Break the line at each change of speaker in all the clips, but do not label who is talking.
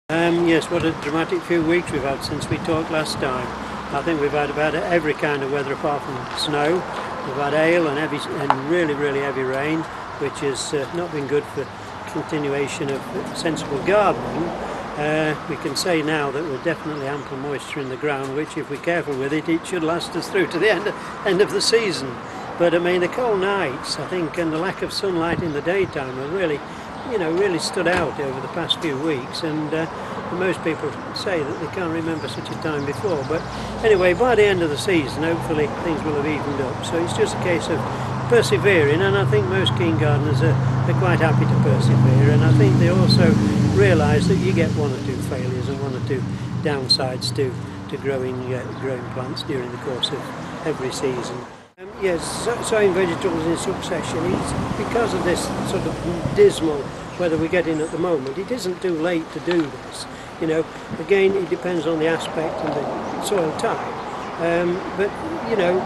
Yes, what a dramatic few weeks we've had since we talked last time. I think we've had about every kind of weather apart from snow. We've had hail and really heavy rain, which has not been good for continuation of sensible gardening. We can say now that we're definitely ample moisture in the ground, which if we're careful with it, it should last us through to the end of the season. But I mean, the cold nights, I think, and the lack of sunlight in the daytime have really stood out over the past few weeks, and most people say that they can't remember such a time before. But anyway, by the end of the season, hopefully things will have evened up. So it's just a case of persevering, and I think most keen gardeners are quite happy to persevere, and I think they also realise that you get one or two failures and one or two downsides to growing plants during the course of every season. Yes, sowing vegetables in succession, it's because of this sort of dismal weather we're getting at the moment. It isn't too late to do this. You know, again, it depends on the aspect and the soil type. But, you know,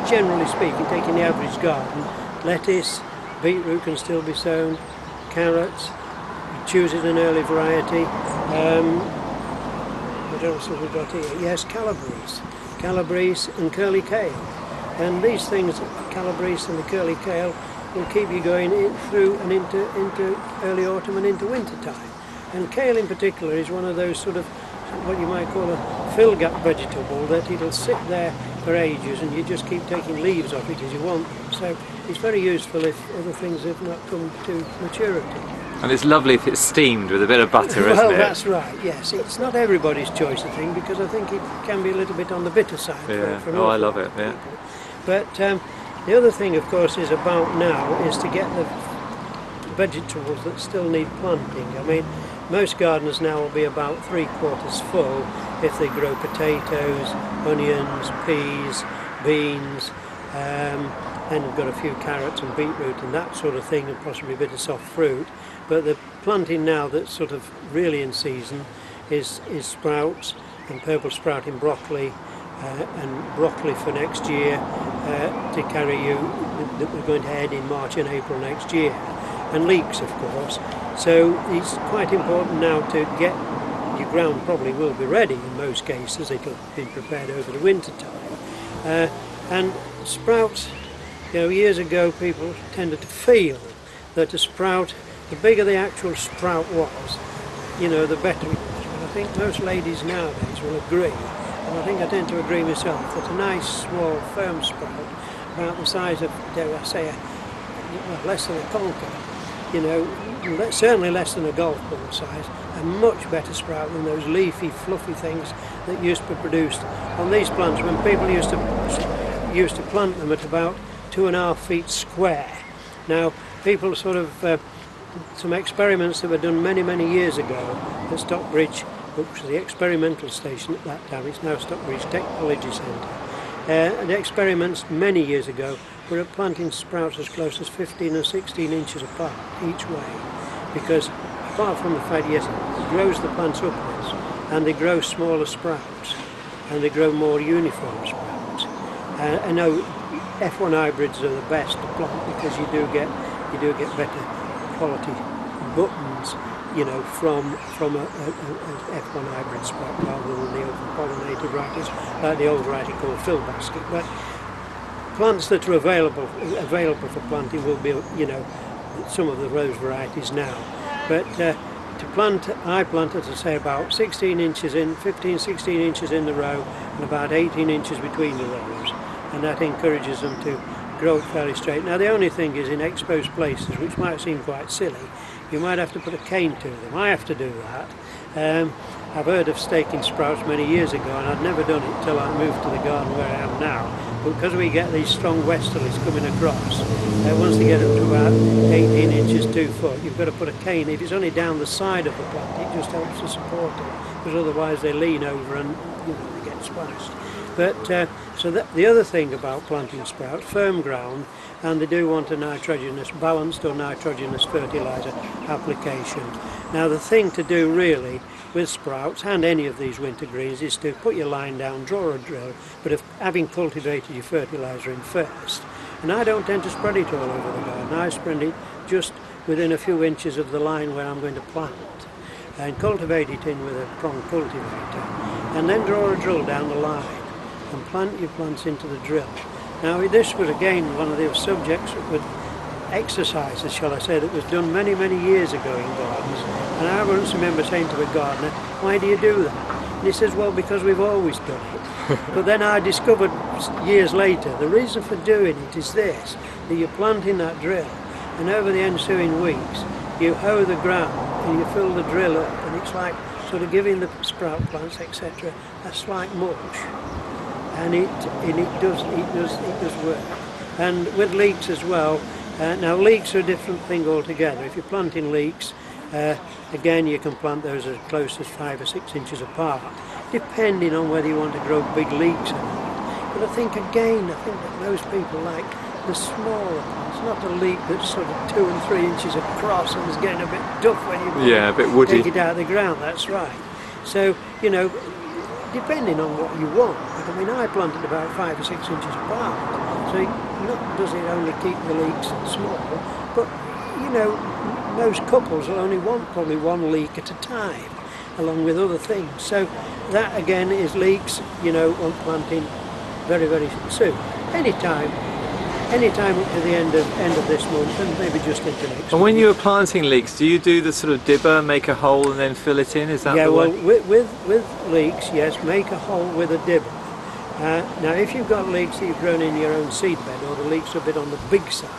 generally speaking, taking the average garden, lettuce, beetroot can still be sown, carrots, choosing an early variety. What else have we got here? Yes, calabrese and curly kale. And these things, calabrese and the curly kale, will keep you going through and into early autumn and into winter time. And kale in particular is one of those sort of what you might call a fill gap vegetable, that it'll sit there for ages and you just keep taking leaves off it as you want them. So it's very useful if other things have not come to maturity.
And it's lovely if it's steamed with a bit of butter, isn't it?
Well, that's right, yes. It's not everybody's choice of thing, because I think it can be a little bit on the bitter side.
Yeah.
For
I love it, yeah.
People. But the other thing, of course, is about now is to get the vegetables that still need planting. I mean, most gardeners now will be about 3/4 full if they grow potatoes, onions, peas, beans, and we've got a few carrots and beetroot and that sort of thing, and possibly a bit of soft fruit. But the planting now that's sort of really in season is sprouts and purple sprouting broccoli, and broccoli for next year to carry you, that we're going to head in March and April next year, and leeks, of course. So it's quite important now to get your ground, probably will be ready in most cases, it'll be prepared over the winter time. And sprouts, you know, years ago people tended to feel that a sprout, the bigger the actual sprout was, you know, the better it was. But I think most ladies nowadays will agree, and I think I tend to agree myself, that a nice, small, firm sprout, about the size of, dare I say, less than a conker, you know, certainly less than a golf ball size, a much better sprout than those leafy, fluffy things that used to be produced on these plants when people used to plant them at about 2.5 feet square. Now, people sort of, some experiments that were done many years ago at Stockbridge, which was the experimental station at that time, it's now Stockbridge Technology Centre. And the experiments many years ago were at planting sprouts as close as 15 or 16 inches apart each way, because apart from the fact, yes, it grows the plants upwards, and they grow smaller sprouts, and they grow more uniform sprouts. I know F1 hybrids are the best to plant, because you do get better quality buttons, you know, from a F1 hybrid sprout rather than the open pollinated varieties, like the old variety called fill basket. But plants that are available for planting will be, you know, some of those varieties now. But to plant, I planted, to say, about 16 inches in, 15-16 inches in the row, and about 18 inches between the rows, and that encourages them to grow it fairly straight. Now the only thing is, in exposed places, which might seem quite silly, you might have to put a cane to them. I have to do that. I've heard of staking sprouts many years ago, and I'd never done it till I moved to the garden where I am now. But because we get these strong westerlies coming across, once they get up to about 18 inches, 2 foot, you've got to put a cane. If it's only down the side of the plant, it just helps to support it, because otherwise they lean over and, you know, they get spliced. But so the other thing about planting sprouts, firm ground, and they do want a nitrogenous, balanced or nitrogenous fertiliser application. Now the thing to do really with sprouts and any of these winter greens is to put your line down, draw a drill, but if having cultivated your fertiliser in first. And I don't tend to spread it all over the garden, I spread it just within a few inches of the line where I'm going to plant. and cultivate it in with a prong cultivator, and then draw a drill down the line and plant your plants into the drill. Now this was again one of the subjects with exercises, shall I say, that was done many years ago in gardens, and I once remember saying to a gardener, why do you do that? And he says, well, because we've always done it. But then I discovered years later the reason for doing it is this, that you're planting that drill, and over the ensuing weeks you hoe the ground and you fill the drill up, and it's like sort of giving the sprout plants, etc., a slight mulch, and it does work. And with leeks as well. Now leeks are a different thing altogether. If you're planting leeks, again you can plant those as close as 5 or 6 inches apart, depending on whether you want to grow big leeks or not. But I think that most people like the smaller plants, not a leek that's sort of 2 and 3 inches across and is getting a bit tough when you
a bit woody.
take it out of the ground. That's right. So, you know, depending on what you want. But I mean, I planted about 5 or 6 inches apart. So not does it only keep the leeks small, but you know, most couples will only want probably 1 leek at a time, along with other things. So that again is leeks, you know, on planting very soon. Anytime up to the end of this month, and maybe just into next.
And when you were planting leeks, do you do the sort of dibber, make a hole and then fill it in? Is that the way?
Yeah, well, with leeks, yes, make a hole with a dibber. Now, if you've got leeks that you've grown in your own seed bed, or the leeks are a bit on the big side,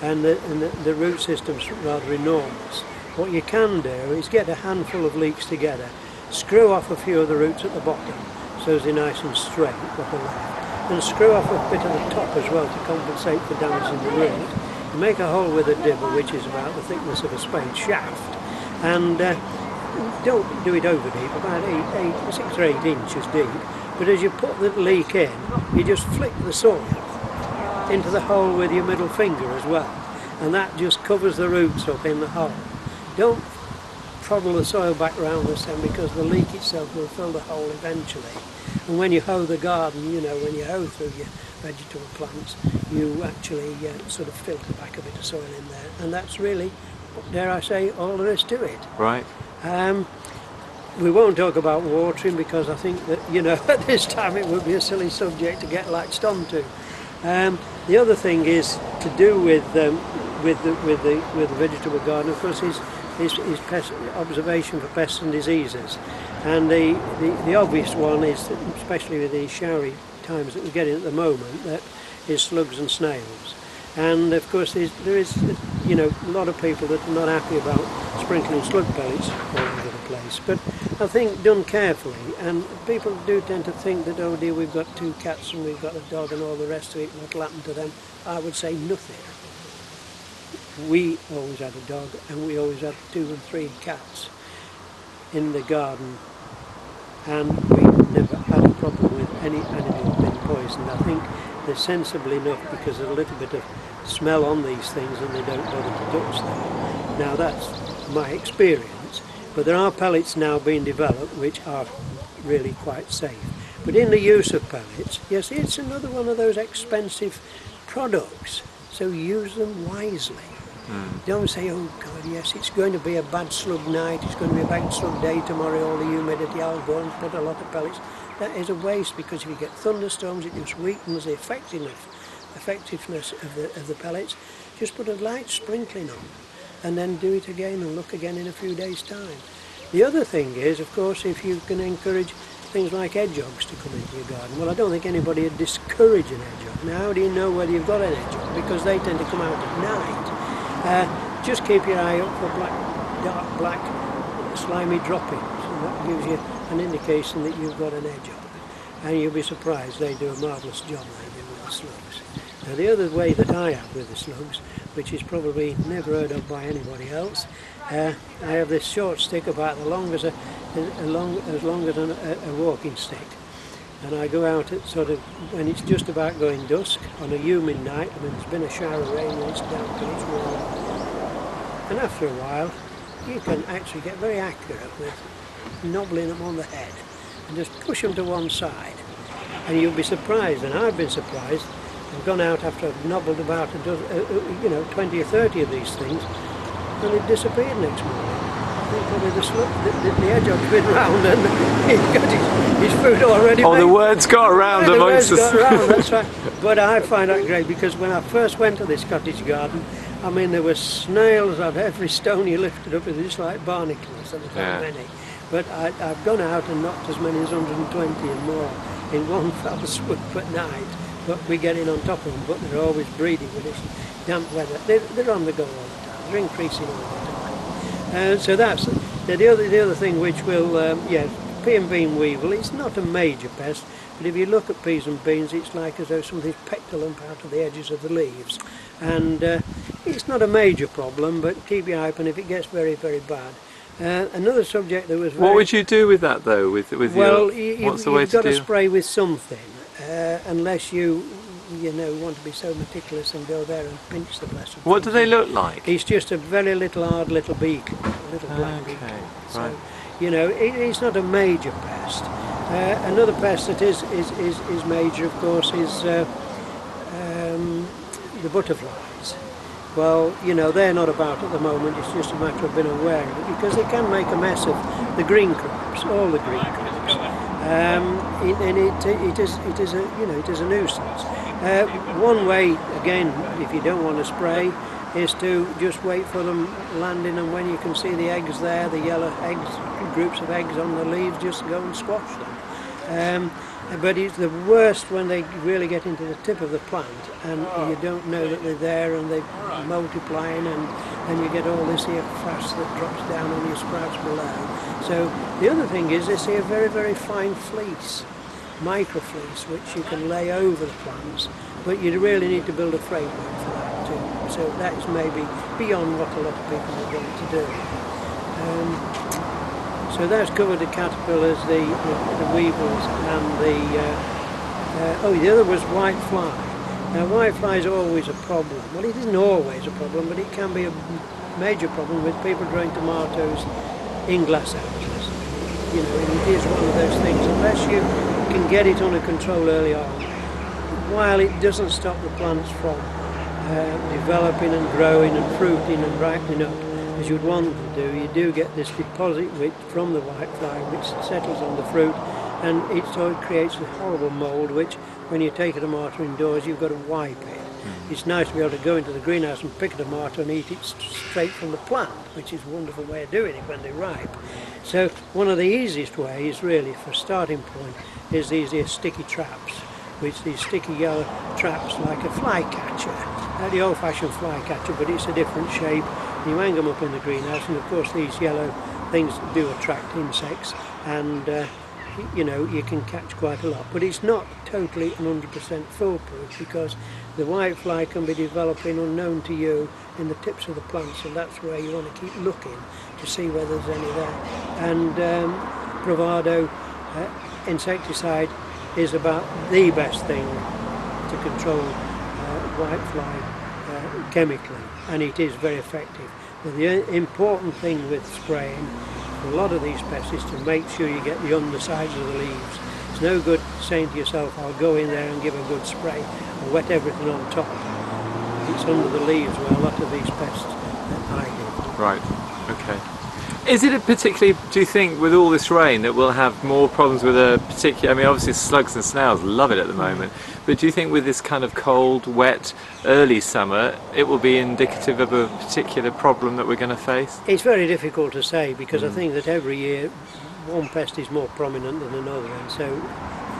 and the root system's rather enormous, what you can do is get a handful of leeks together, screw off a few of the roots at the bottom, so they're nice and straight, what are left, and screw off a bit of the top as well to compensate for damaging the root. You make a hole with a dibber, which is about the thickness of a spade shaft, and don't do it over deep, about 6 or 8 inches deep. But as you put the leek in, you just flick the soil into the hole with your middle finger as well, and that just covers the roots up in the hole. Don't trouble the soil back round the stem, because the leek itself will fill the hole eventually. And when you hoe the garden, you know, when you hoe through your vegetable plants, you actually sort of filter back a bit of soil in there, and that's really, dare I say, all there is to it.
Right.
We won't talk about watering, because I think that, you know, at this time it would be a silly subject to get latched onto. The other thing is to do with the vegetable garden, of course, is pest, observation for pests and diseases. And the obvious one is, that, especially with these showery times that we're getting at the moment, that is slugs and snails. And of course there is, you know, a lot of people that are not happy about sprinkling slug pellets all over the place. But I think done carefully, and people do tend to think that, oh dear, we've got 2 cats and we've got a dog and all the rest of it, what'll happen to them? I would say nothing. We always had a dog, and we always had 2 and 3 cats in the garden, and we never had a problem with any animal being poisoned. I think they're sensible enough, because there's a little bit of smell on these things and they don't bother to touch them. Now that's my experience, but there are pellets now being developed which are really quite safe. But in the use of pellets, yes, it's another one of those expensive products, so use them wisely. Don't say, oh God, yes, it's going to be a bad slug night, it's going to be a bad slug day tomorrow, all the humidity, I'll go and put a lot of pellets. That is a waste, because if you get thunderstorms, it just weakens the effectiveness of the pellets. Just put a light sprinkling on, and then do it again and look again in a few days' time. The other thing is, of course, if you can encourage things like hedgehogs to come into your garden. Well, I don't think anybody would discourage an hedgehog. Now, how do you know whether you've got an hedgehog? Because they tend to come out at night. Just keep your eye out for dark black, slimy droppings, and that gives you an indication that you've got an hedgehog. And you'll be surprised, they do a marvellous job, they do, with the slugs. Now, the other way that I have with the slugs, which is probably never heard of by anybody else, I have this short stick about as long as a walking stick, and I go out at sort of when it's just about going dusk on a humid night. I mean, there's been a shower of rain and it's damp and it's warm, and after a while you can actually get very accurate with knobbling them on the head and just push them to one side, and you'll be surprised, and I've been surprised. I've gone out after I've nobbled about 20 or 30 of these things, and they've disappeared next morning. think probably the hedgehog's been round and he's got his food already made.
The word's got around amongst us.
The word's got around, that's right. But I find that great because when I first went to this cottage garden, I mean, there were snails on every stone you lifted up, just like barnacles, there were many. But I've gone out and knocked as many as 120 and more in one fell swoop at night. But we get in on top of them, but they're always breeding with this damp weather. They're on the go all the time, they're increasing all the time. So that's the other thing which will, pea and bean weevil, it's not a major pest, but if you look at peas and beans, it's like as though something's pecked a lump out of the edges of the leaves. And it's not a major problem, but keep your eye open if it gets very, very bad. Another subject that was very...
What would you do with that though? What's the way
you've
to
got
do?
to spray with something, unless you want to be so meticulous and go there and pinch the blessed.
What do they look like?
It's just a very hard little beak, a little black beak. So,
right.
It's not a major pest. Another pest that is major, of course, is the butterflies. Well, they're not about at the moment. It's just a matter of being aware of it because they can make a mess of the green crops, all the green crops, and it is a nuisance. One way, again, if you don't want to spray, is to just wait for them landing, and when you can see the eggs there, the yellow eggs, groups of eggs on the leaves, just go and squash them. But it's the worst when they really get into the tip of the plant and you don't know that they're there and they're multiplying, and then you get all this here frass that drops down on your sprouts below. So the other thing is they see a very, very fine fleece, micro fleece, which you can lay over the plants, but you really need to build a framework for that too. So that's maybe beyond what a lot of people are going to do. So that's covered the caterpillars, the weevils, and the other was white fly. Now white fly is always a problem. Well, it isn't always a problem, but it can be a major problem with people growing tomatoes in glass houses. It is one of those things, unless you can get it under control early on, while it doesn't stop the plants from developing and growing and fruiting and ripening up, as you'd want them to do, you do get this deposit from the whitefly which settles on the fruit, and it creates a horrible mould which, when you take a tomato indoors, you've got to wipe it. It's nice to be able to go into the greenhouse and pick a tomato and eat it straight from the plant, which is a wonderful way of doing it when they're ripe. So one of the easiest ways, really, for a starting point, is these here sticky traps, which these sticky yellow traps like a flycatcher. They're the old-fashioned flycatcher, but it's a different shape. You hang them up in the greenhouse, and of course these yellow things do attract insects, and you can catch quite a lot. But it's not totally 100% foolproof, because the whitefly can be developing unknown to you in the tips of the plants, and that's where you want to keep looking to see whether there's any there. And Bravado insecticide is about the best thing to control whitefly chemically, and it is very effective. But the important thing with spraying for a lot of these pests is to make sure you get the undersides of the leaves. It's no good saying to yourself, I'll go in there and give a good spray and wet everything on top. It's under the leaves where a lot of these pests hide in.
Right, okay. Is it a particularly, do you think, with all this rain, that we'll have more problems with a particular, I mean obviously slugs and snails love it at the moment, but do you think with this kind of cold, wet, early summer, it will be indicative of a particular problem that we're going to face?
It's very difficult to say, because I think that every year one pest is more prominent than another, and so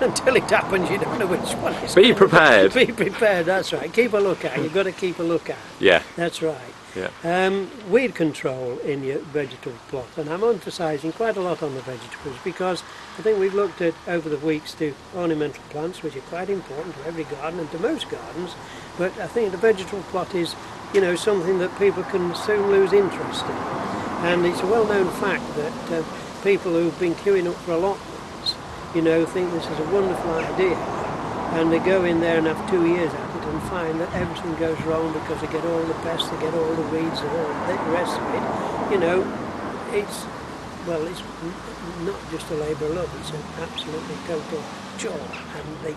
until it happens you don't know which one is.
Be prepared.
Be prepared, that's right. Keep a look out, you've got to keep a look out.
Yeah.
That's right.
Yeah.
Weed control in your vegetable plot, and I'm emphasising quite a lot on the vegetables, because I think we've looked at over the weeks to ornamental plants, which are quite important to every garden and to most gardens, but I think the vegetable plot is, something that people can soon lose interest in. And it's a well-known fact that people who've been queuing up for allotments, think this is a wonderful idea, and they go in there and have 2 years at it and find that everything goes wrong because they get all the pests, they get all the weeds and all the rest of it. It's not just a labour of love, it's an absolutely total chore, and they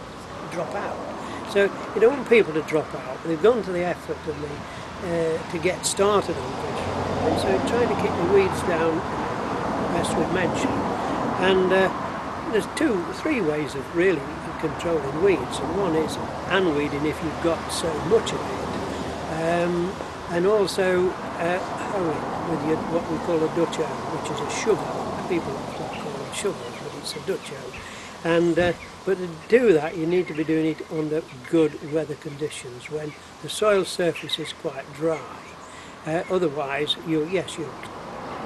drop out. So you don't want people to drop out. They've gone to the effort of to get started on vegetable it. So trying to keep the weeds down, best we've mentioned. And there's three ways of really controlling weeds, and one is hand-weeding if you've got so much of it, and also hoeing with what we call a Dutch hoe, which is a shovel. People often call them shovels, but it's a Dutch hoe. And but to do that, you need to be doing it under good weather conditions when the soil surface is quite dry. Otherwise, you'll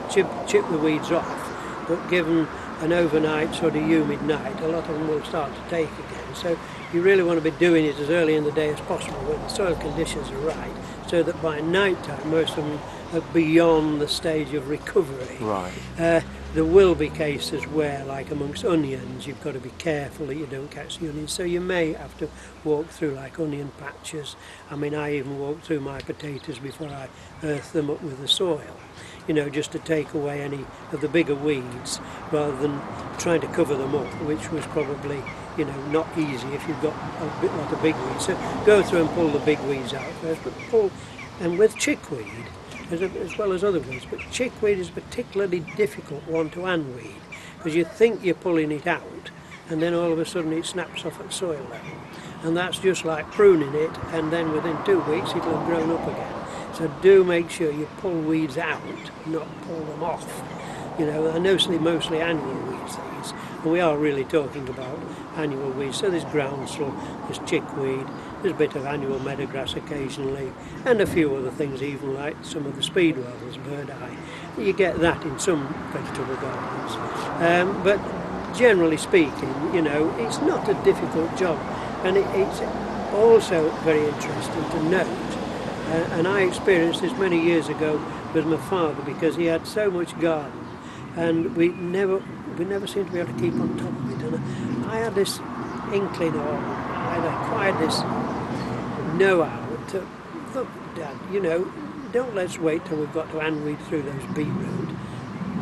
chip the weeds off, but given an overnight sort of humid night, a lot of them will start to take again. So you really want to be doing it as early in the day as possible when the soil conditions are right, so that by night time most of them are beyond the stage of recovery.
Right.
There will be cases where, like amongst onions, you've got to be careful that you don't catch the onions, so you may have to walk through like onion patches. I mean, I even walk through my potatoes before I earth them up with the soil, you know, just to take away any of the bigger weeds rather than trying to cover them up, which was probably, you know, not easy if you've got a lot of big weeds. So go through and pull the big weeds out first, but and with chickweed, as well as other weeds, but chickweed is a particularly difficult one to hand weed, because you think you're pulling it out and then all of a sudden it snaps off at soil level, and that's just like pruning it, and then within 2 weeks it'll have grown up again. So do make sure you pull weeds out, not pull them off. You know, they're mostly annual weeds these, and we are really talking about annual weeds. So there's groundsel, there's chickweed, there's a bit of annual meadowgrass occasionally, and a few other things, even like some of the speedwells, bird eye. You get that in some vegetable gardens. But generally speaking, you know, it's not a difficult job, and it's also very interesting to note. And I experienced this many years ago with my father, because he had so much garden, and we never seemed to be able to keep on top of it. And I had this inkling, or I'd acquired this know-how to, look, Dad, you know, don't let's wait till we've got to hand weed through those beetroot.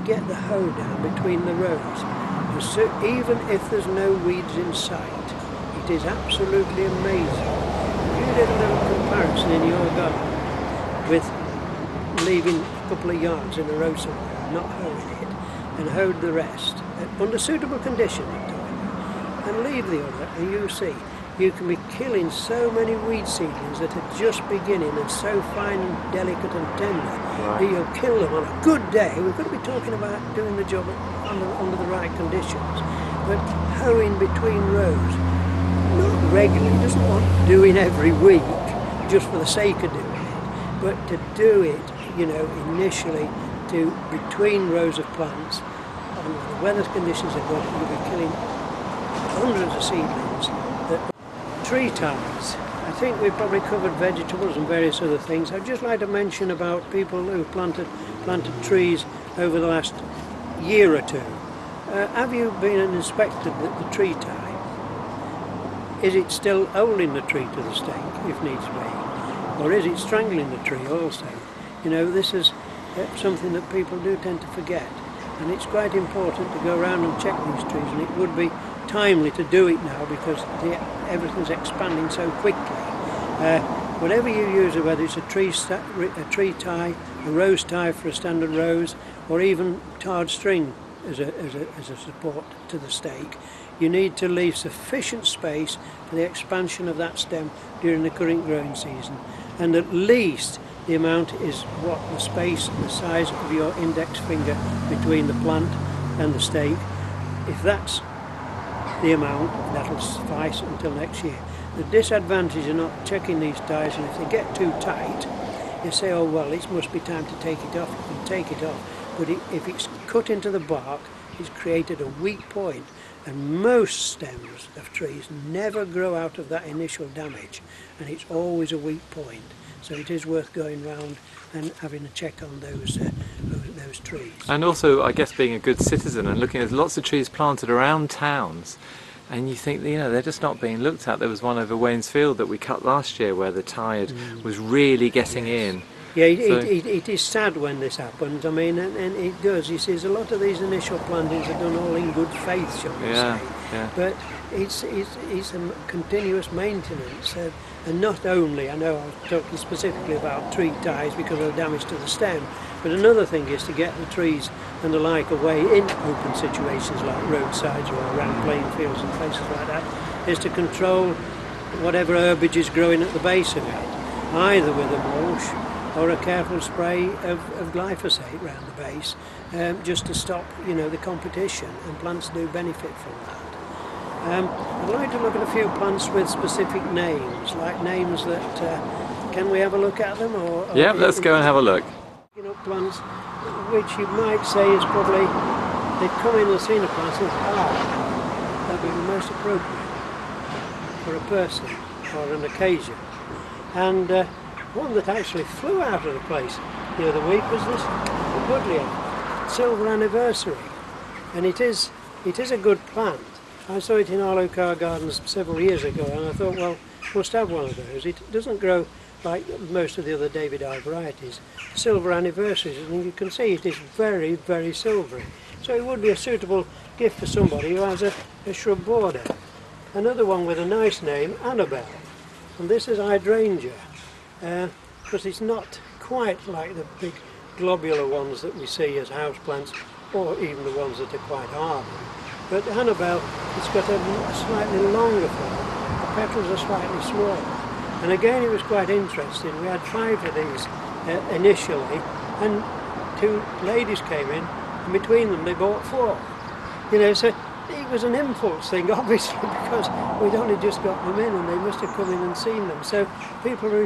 Get the hoe down between the rows. So even if there's no weeds in sight, it is absolutely amazing. If you did a little comparison in your garden with leaving a couple of yards in a row somewhere, not hoeing it, and hoed the rest, under suitable conditions, and leave the other, and you see, you can be killing so many weed seedlings that are just beginning and so fine and delicate and tender that you'll kill them on a good day. We've got to be talking about doing the job under the right conditions, but hoeing between rows, not regularly, he doesn't want doing every week just for the sake of doing it, but to do it, you know, initially to between rows of plants, and when the weather conditions are good, you'll be killing hundreds of seedlings. Tree ties. I think we've probably covered vegetables and various other things. I'd just like to mention about people who've planted trees over the last year or two. Have you been and inspected the tree tie? Is it still holding the tree to the stake if needs be? Or is it strangling the tree also? You know, this is something that people do tend to forget, and it's quite important to go around and check these trees, and it would be timely to do it now because everything's expanding so quickly. Whatever you use, whether it's a tree tie, a rose tie for a standard rose, or even tarred string as a support to the stake, you need to leave sufficient space for the expansion of that stem during the current growing season, and at least the amount is what the space and the size of your index finger between the plant and the stake. If that's the amount, that'll suffice until next year. The disadvantage of not checking these ties, and if they get too tight, you say, oh well, it must be time to take it off. You can take it off, but if it's cut into the bark, it's created a weak point, and most stems of trees never grow out of that initial damage, and it's always a weak point. So it is worth going round and having a check on those trees.
And also, I guess, being a good citizen and looking at lots of trees planted around towns, and you think, you know, they're just not being looked at. There was one over Waynesfield that we cut last year where the tide was really getting in.
Yeah, it is sad when this happens. I mean, and it does. You see, a lot of these initial plantings are done all in good faith, shall we say.
Yeah.
But it's a continuous maintenance, and not only, I know I was talking specifically about tree ties because of the damage to the stem, but another thing is to get the trees and the like away in open situations like roadsides or around playing fields and places like that, is to control whatever herbage is growing at the base of it, either with a mulch or a careful spray of glyphosate around the base, just to stop, you know, the competition, and plants do benefit from that. I'd like to look at a few plants with specific names, like names that, can we have a look at them?
Yeah, let's go and have a look.
You know, plants which you might say is probably, they've come in and seen a plant and said, that'd be the most appropriate for a person or an occasion. And one that actually flew out of the place the other week was this Woodlea, Silver Anniversary, and it is a good plant. I saw it in our car gardens several years ago, and I thought, well, must have one of those. It doesn't grow like most of the other David I varieties. Silver Anniversaries, and you can see it is very, very silvery. So it would be a suitable gift for somebody who has a shrub border. Another one with a nice name, Annabelle, and this is hydrangea, because it's not quite like the big globular ones that we see as houseplants, or even the ones that are quite hard. But Annabelle, it's got a slightly longer flower, the petals are slightly smaller. And again, it was quite interesting. We had 5 of these initially, and 2 ladies came in, and between them they bought 4. You know, so it was an impulse thing, obviously, because we'd only just got them in, and they must have come in and seen them. So people who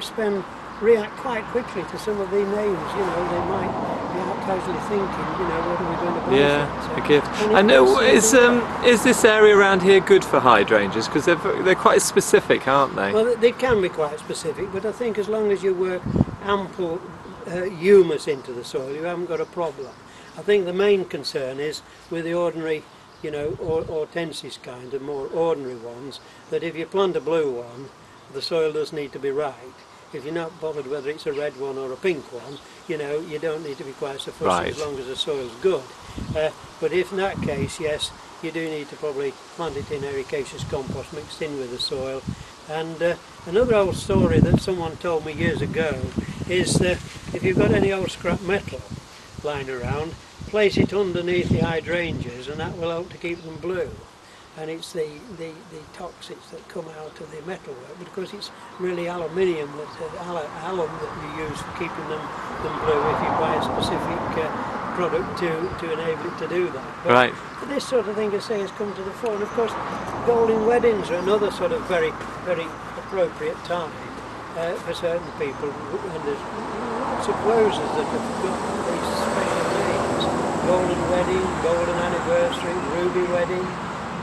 react quite quickly to some of the names. You know, they might be out casually thinking, you know, what are we going to buy?
Yeah, a gift. I know. Is this area around here good for hydrangeas? Because they're quite specific, aren't they?
Well, they can be quite specific, but I think as long as you work ample humus into the soil, you haven't got a problem. I think the main concern is with the ordinary, you know, hortensis kind, the more ordinary ones, that if you plant a blue one, the soil does need to be right. If you're not bothered whether it's a red one or a pink one, you know, you don't need to be quite so fussy,
right,
as long as the soil's good. But if in that case, yes, you do need to probably plant it in ericaceous compost mixed in with the soil. And another old story that someone told me years ago is that if you've got any old scrap metal lying around, place it underneath the hydrangeas, and that will help to keep them blue. And it's the toxics that come out of the metalwork, because it's really aluminium, alum that you use for keeping them blue if you buy a specific product to enable it to do that. But
right.
This sort of thing, I say, has come to the fore. And of course, golden weddings are another sort of very, very appropriate time for certain people. And there's lots of roses that have got these special names: golden wedding, golden anniversary, ruby wedding,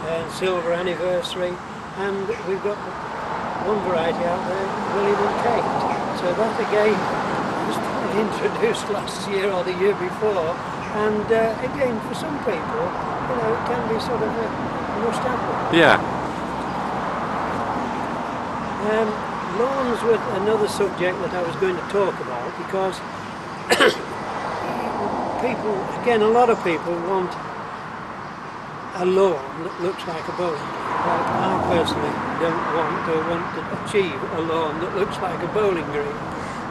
and silver anniversary, and we've got one variety out there, William and Kate. So that again was introduced last year or the year before, and again, for some people, you know, it can be sort of a must-have one.
Yeah.
Lawns were another subject that I was going to talk about, because people, again, a lot of people want a lawn that looks like a bowling green. Well, I personally don't want to achieve a lawn that looks like a bowling green.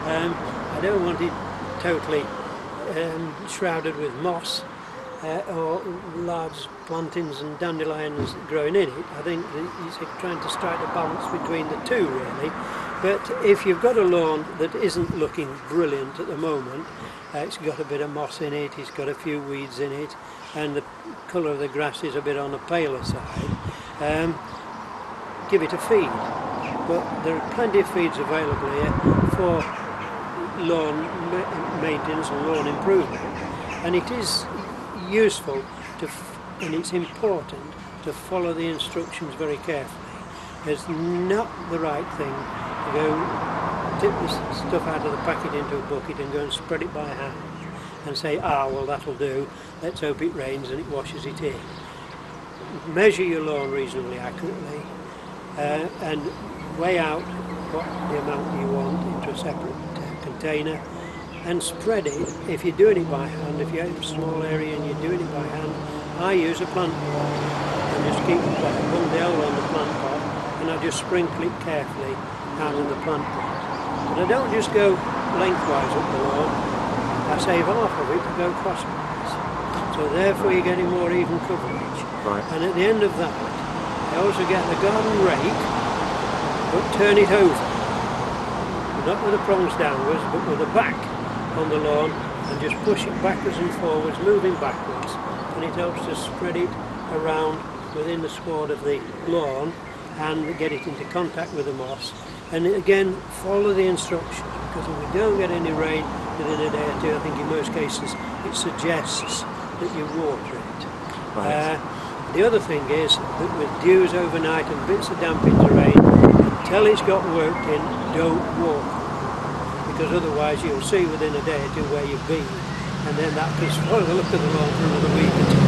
I don't want it totally shrouded with moss or large plantings and dandelions growing in it. I think that it's trying to strike the balance between the two, really. But if you've got a lawn that isn't looking brilliant at the moment, it's got a bit of moss in it, it's got a few weeds in it, and the colour of the grass is a bit on the paler side, give it a feed. But there are plenty of feeds available here for lawn maintenance and lawn improvement, and it is useful and it's important to follow the instructions very carefully. It's not the right thing to go tip this stuff out of the packet into a bucket and go and spread it by hand and say, well, that'll do, let's hope it rains and it washes it in. Measure your lawn reasonably accurately and weigh out what the amount you want into a separate container, and spread it. If you're doing it by hand, if you have a small area and you're doing it by hand, I use a plant pot and just keep the bung down on the plant pot, and I just sprinkle it carefully out of the plant pot. But I don't just go lengthwise up the lawn, I save half of it to go crosswise. So therefore you're getting more even coverage.
Right.
And at the end of that, I also get the garden rake, but turn it over. Not with the prongs downwards, but with the back on the lawn, and just push it backwards and forwards, moving backwards, and it helps to spread it around within the sward of the lawn and get it into contact with the moss. And again, follow the instructions, because if we don't get any rain within a day or two, I think in most cases it suggests that you water it.
Right.
The other thing is that with dews overnight and bits of damp into rain, until it's got worked in, don't water. Because otherwise you'll see within a day or two where you've been, and then that could spoil the look of the lawn for another week or two.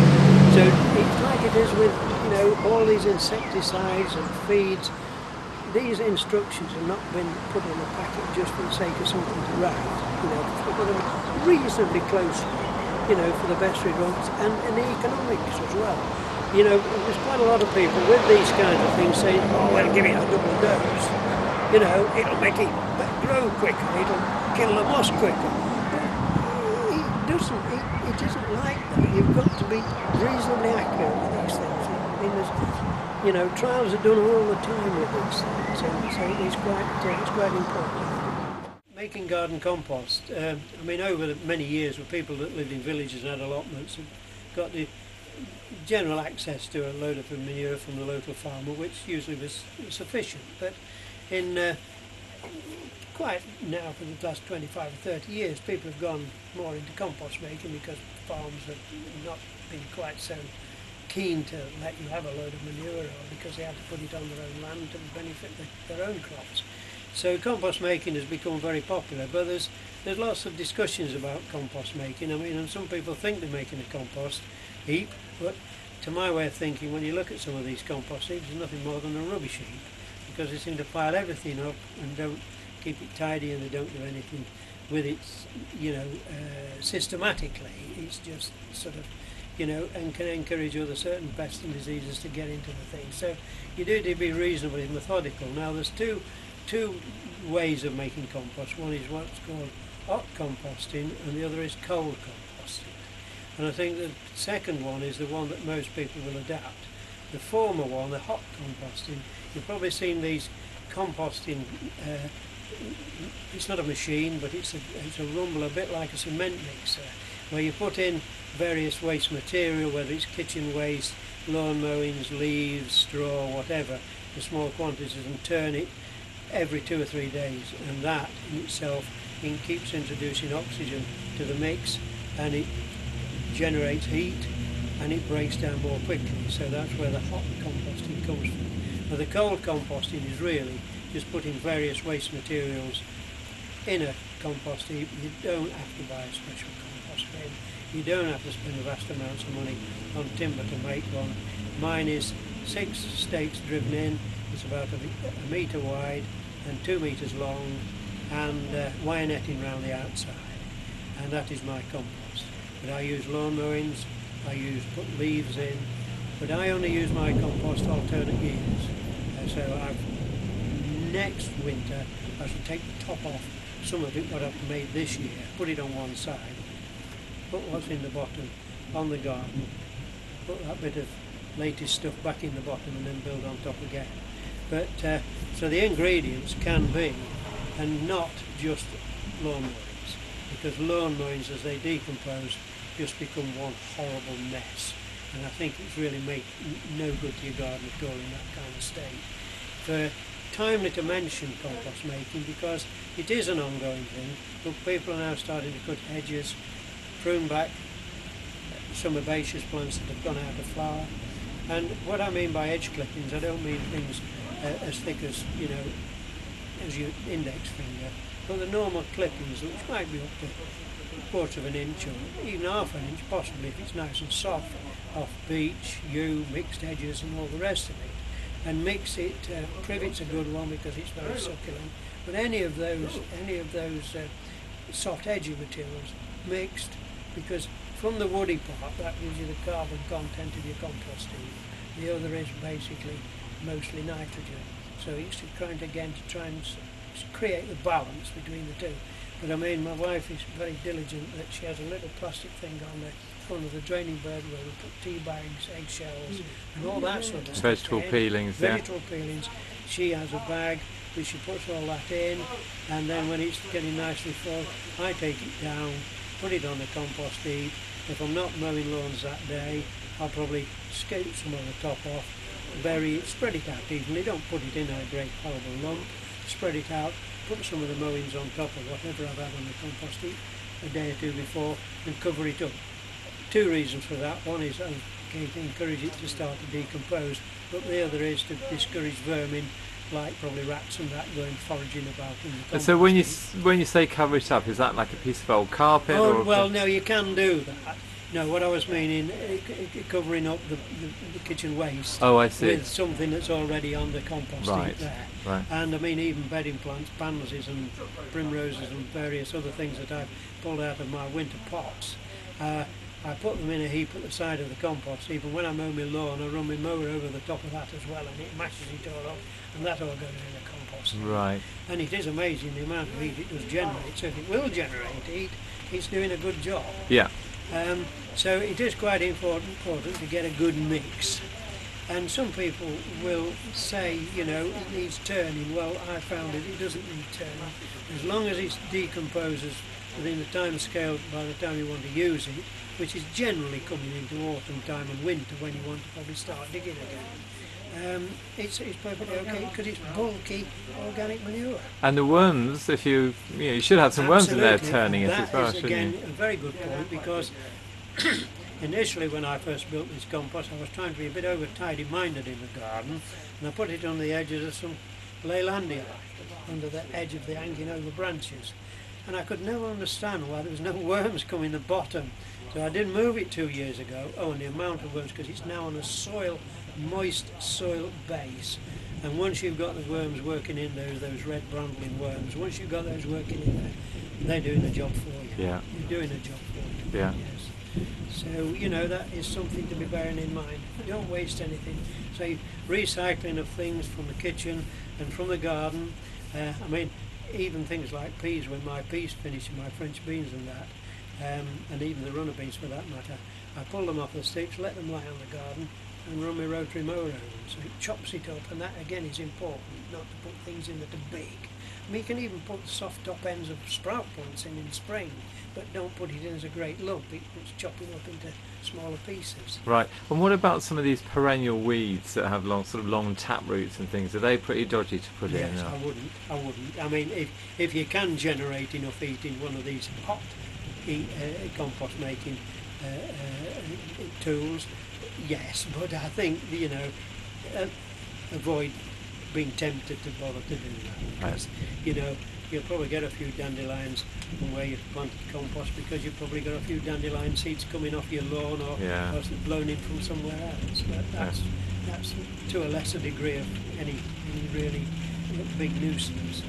So it's like it is with, you know, all these insecticides and feeds. These instructions have not been put in a packet just for the sake of something to write. You know, put them reasonably closely, you know, for the best results, and the economics as well. You know, there's quite a lot of people with these kinds of things saying, oh, well, give it a double dose. You know, it'll make it grow quicker, it'll kill the moss quicker. But it isn't like that. You've got to be reasonably accurate with these things. I mean, you know, trials are done all the time with these things, and so it's quite important. Making garden compost, I mean, over the many years with people that lived in villages and had allotments have got the general access to a load of manure from the local farmer, which usually was sufficient. But in quite now for the last 25 or 30 years, people have gone more into compost making because farms have not been quite so keen to let you have a load of manure, or because they had to put it on their own land to benefit their own crops. So compost making has become very popular, but there's lots of discussions about compost making. I mean, and some people think they're making a compost heap, but to my way of thinking, when you look at some of these compost heaps, there's nothing more than a rubbish heap, because they seem to pile everything up and don't keep it tidy, and they don't do anything with it, you know, systematically. It's just sort of, you know, and can encourage other certain pests and diseases to get into the thing. So you do need to be reasonably methodical. Now there's two ways of making compost. One is what's called hot composting, and the other is cold composting. And I think the second one is the one that most people will adapt. The former one, the hot composting, you've probably seen these composting, it's not a machine, but it's a rumble, a bit like a cement mixer, where you put in various waste material, whether it's kitchen waste, lawn mowings, leaves, straw, whatever, in small quantities, and turn it every 2 or 3 days, and that in itself keeps introducing oxygen to the mix, and it generates heat, and it breaks down more quickly. So that's where the hot composting comes from. Now the cold composting is really just putting various waste materials in a compost heap. You don't have to buy a special compost bin. You don't have to spend vast amounts of money on timber to make one. Mine is 6 stakes driven in. It's about a metre wide and 2 metres long, and wire netting around the outside. And that is my compost. But I use lawn mowings, put leaves in, but I only use my compost alternate years. So next winter I shall take the top off some of it what I've made this year, put it on one side, put what's in the bottom on the garden, put that bit of latest stuff back in the bottom, and then build on top again. But so the ingredients can be, and not just lawn mowings, because lawn mowings as they decompose just become one horrible mess, and I think it's really make no good to your garden at all in that kind of state. For timely to mention compost making, because it is an ongoing thing, but people are now starting to cut hedges, prune back some herbaceous plants that have gone out of flower. And what I mean by edge clippings, I don't mean things as thick as, you know, as your index finger, but the normal clippings, which might be up to 1/4 of an inch or even 1/2 an inch possibly if it's nice and soft, off beech, yew, mixed edges and all the rest of it. And mix it, privet's a good one because it's very succulent, but any of those soft edgy materials mixed, because from the woody part, that gives you the carbon content of your compost heap. The other is basically mostly nitrogen. So it's trying to try and create the balance between the two. But I mean, my wife is very diligent that she has a little plastic thing on the front of the draining bed where we put tea bags, eggshells, and all that sort of stuff.
Vegetable peelings,
Vegetable peelings. She has a bag which she puts all that in, and then when it's getting nicely full, I take it down, put it on the compost heap. If I'm not mowing lawns that day, I'll probably scoop some of the top off, bury it, spread it out evenly. Don't put it in a great horrible lump. Spread it out, put some of the mowings on top of whatever I've had on the compost heap a day or two before, and cover it up. Two reasons for that. One is to encourage it to start to decompose, but the other is to discourage vermin, like probably rats and that, going foraging about in the compost.
So when you say cover it up, is that like a piece of old carpet?
Oh,
or
well, no, you can do that. No, what I was meaning, covering up the kitchen waste.
Oh, I see.
With something that's already on the compost heap there.
Right.
And I mean, even bedding plants, pansies and primroses and various other things that I've pulled out of my winter pots. I put them in a heap at the side of the compost heap, and when I mow my lawn, I run my mower over the top of that as well, and it mashes it all up, and that all goes in the compost heap.
Right.
And it is amazing the amount of heat it does generate. So if it will generate heat, it's doing a good job.
Yeah.
So it is quite important to get a good mix. And some people will say, you know, it needs turning. Well, I found it doesn't need turning. As long as it decomposes within the time scale by the time you want to use it, which is generally coming into autumn time and winter when you want to probably start digging again. It's perfectly okay because it's bulky organic manure.
And the worms, if you should have some worms in there turning it as well, shouldn't you?
That is again a very good point, because initially when I first built this compost, I was trying to be a bit over tidy minded in the garden, and I put it on the edges of some Leylandia, under the edge of the hanging over branches, and I could never understand why there was no worms coming the bottom. So I did move it 2 years ago. Oh, and the amount of worms, because it's now on a moist soil base. And once you've got the worms working in those red brambling worms, once you've got those working in there, they're doing the job for you.
Yeah.
You're doing a job for you.
Yeah.
Yes. So, you know, that is something to be bearing in mind. Don't waste anything. So recycling of things from the kitchen and from the garden. I mean, even things like peas, when my peas finish, and my French beans and that, and even the runner beans for that matter, I pull them off the sticks, let them lie on the garden, and run my rotary mower over them. So it chops it up, and that again is important, not to put things in that are big. I mean, you can even put the soft top ends of sprout plants in spring, but don't put it in as a great lump. It's chopping up into smaller pieces.
Right. And what about some of these perennial weeds that have long tap roots and things? Are they pretty dodgy to put in?
Yes, I wouldn't. I mean, if you can generate enough heat in one of these hot compost making tools, yes, but I think, you know, avoid being tempted to bother to do that, because you know, you'll probably get a few dandelions from where you've planted compost, because you've probably got a few dandelion seeds coming off your lawn, or blown in from somewhere else. But that's to a lesser degree of any really big nuisance.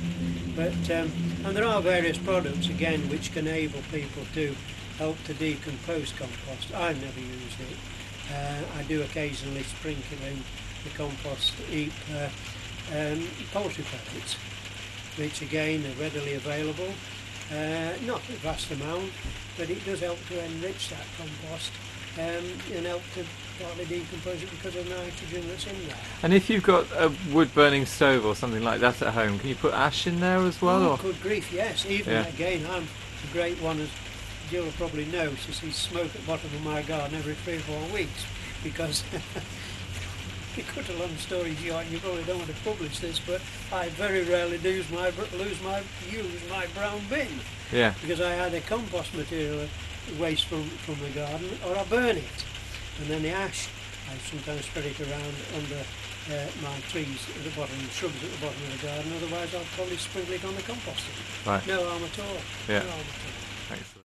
But and there are various products again which can enable people to help to decompose compost. I've never used it. I do occasionally sprinkle in the compost heap poultry pellets, which again are readily available. Not a vast amount, but it does help to enrich that compost and help to partly decompose it because of the nitrogen that's in there.
And if you've got a wood burning stove or something like that at home, can you put ash in there as well?
Oh, good grief, yes. Even again, I'm a great one, as Jill will probably know. She sees smoke at the bottom of my garden every 3 or 4 weeks, because to cut a long story short, you probably don't want to publish this, but I very rarely use my brown bin.
Yeah.
Because I either compost material waste from the garden, or I burn it. And then the ash, I sometimes spread it around under my trees at the bottom, shrubs at the bottom of the garden, otherwise I'll probably sprinkle it on the composting.
Right.
No harm at all.
Yeah.
No harm at all.
Excellent.